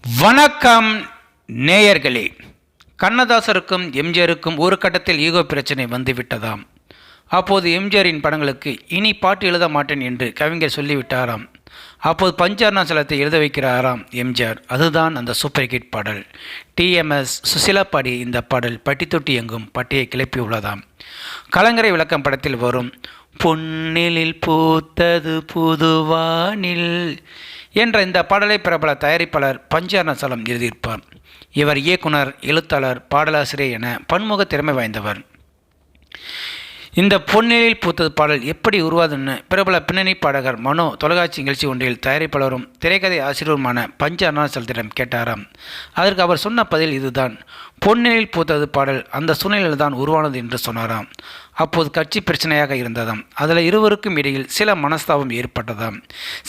வணக்கம் நேயர்களே. கண்ணதாசருக்கும் எம்ஜிஆருக்கும் ஒரு கட்டத்தில் ஈகோ பிரச்சனை வந்துவிட்டதாம். அப்போது எம்ஜிஆரின் படங்களுக்கு இனி பாட்டு எழுத மாட்டேன் என்று கவிஞர் சொல்லிவிட்டாராம். அப்போது பஞ்சவர்ணச்சலத்தை எழுத வைக்கிறாராம் எம்ஜிஆர். அதுதான் அந்த சூப்பர் ஹிட் பாடல். டிஎம்எஸ் சுசிலா பாடிய இந்த பாடல் பட்டி தொட்டி எங்கும் பட்டியை கிளப்பி உள்ளதாம். கலங்கரை விளக்கம் படத்தில் வரும் பொன்னிலில் பூத்தது புதுவானில் என்ற இந்த பாடலை பிரபல தயாரிப்பாளர் பஞ்சவர்ணச்சலம் எழுதியிருப்பார். இவர் இயக்குனர், எழுத்தாளர், பாடலாசிரியர் என பன்முக திறமை வாய்ந்தவர். இந்த பொன்னிலில் பூத்தது பாடல் எப்படி உருவாதுன்னு பிரபல பின்னணி பாடகர் மனோ தொலைக்காட்சி நிகழ்ச்சி ஒன்றில் தயாரிப்பாளரும் திரைக்கதை ஆசிரியருமான பஞ்சவர்ணச்சலத்திடம் கேட்டாராம். அதற்கு அவர் சொன்ன பதில் இதுதான். பொன்னிலில் பூத்தது பாடல் அந்த சூழ்நிலையில் தான் உருவானது என்று சொன்னாராம். அப்போது கட்சி பிரச்சனையாக இருந்ததாம். அதில் இருவருக்கும் இடையில் சில மனஸ்தாபம் ஏற்பட்டதாம்.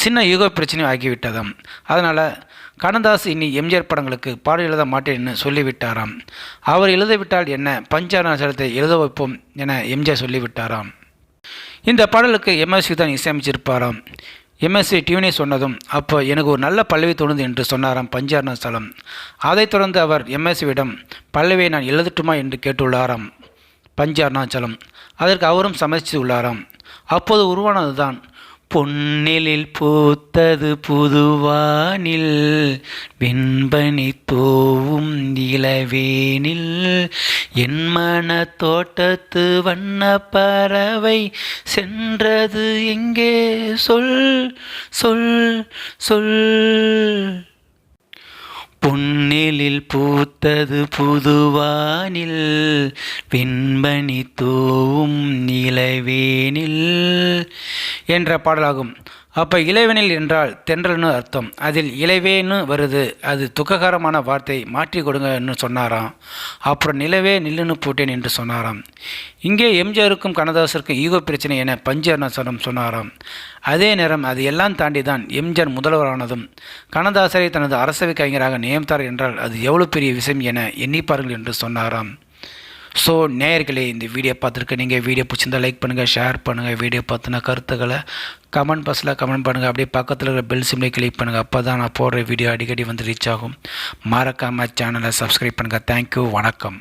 சின்ன ஈகோ பிரச்சனை ஆகிவிட்டதாம். அதனால் கண்ணதாஸ் இனி எம்ஜிஆர் படங்களுக்கு பாடல் எழுத மாட்டேன்னு சொல்லிவிட்டாராம். அவர் எழுதவிட்டால் என்ன, பஞ்சவர்ணச்சலத்தை எழுத வைப்போம் என எம்ஜிஆர் சொல்லிவிட்டாராம். இந்த பாடலுக்கு எம்எஸ்வி தான் இசையமைச்சிருப்பாராம். எம்எஸ்வி டியூனை சொன்னதும் அப்போ எனக்கு ஒரு நல்ல பல்லவி தோணுது என்று சொன்னாராம் பஞ்சவர்ணச்சலம். அதைத் தொடர்ந்து அவர் எம்எஸ்வியிடம் பல்லவியை நான் எழுதட்டுமா என்று கேட்டுள்ளாராம் பஞ்சவர்ணச்சலம். அதற்கு அவரும் சம்மதித்து உள்ளாராம். அப்போது உருவானதுதான் பொன்னிலில் பூத்தது புதுவானில் வெண்பனி தோவும் இளவேனில் என் மன தோட்டத்து வண்ண பறவை சென்றது எங்கே சொல் சொல் சொல். பொன்னிலில் பூத்தது புதுவானில் வெண்பனி தோவும் இளவேனில் என்ற பாடலாகும். அப்போ இளவேனில் என்றால் தென்றல்னு அர்த்தம். அதில் இளவேன்னு வருது. அது துக்ககரமான வார்த்தை, மாற்றி கொடுங்கன்னு சொன்னாராம். அப்புறம் நிலவே நில்லுன்னு போட்டேன் என்று சொன்னாராம். இங்கே எம்ஜிஆருக்கும் கண்ணதாசருக்கும் ஈகோ பிரச்சனை என பஞ்சவர்ணச்சலம் சொன்னாராம். அதே நேரம் அது எல்லாம் தாண்டி தான் எம்ஜிஆர் முதல்வரானதும் கண்ணதாசரை தனது அரசவை கலைஞராக நியமித்தார் என்றால் அது எவ்வளோ பெரிய விஷயம் என எண்ணிப்பார்கள் என்று சொன்னாராம். ஸோ நேயர்களே, இந்த வீடியோ பார்த்துருக்க நீங்கள் வீடியோ பிடிச்சிருந்தால் லைக் பண்ணுங்கள், ஷேர் பண்ணுங்கள். வீடியோ பார்த்தின கருத்துக்களை கமெண்ட் பாக்ஸில் கமெண்ட் பண்ணுங்கள். அப்படியே பக்கத்தில் இருக்கிற பெல் சிம்லை கிளிக் பண்ணுங்கள். அப்போ தான் நான் போடுற வீடியோ அடிக்கடி வந்து ரீச் ஆகும். மறக்காமல் சேனலை சப்ஸ்கிரைப் பண்ணுங்கள். தேங்க்யூ, வணக்கம்.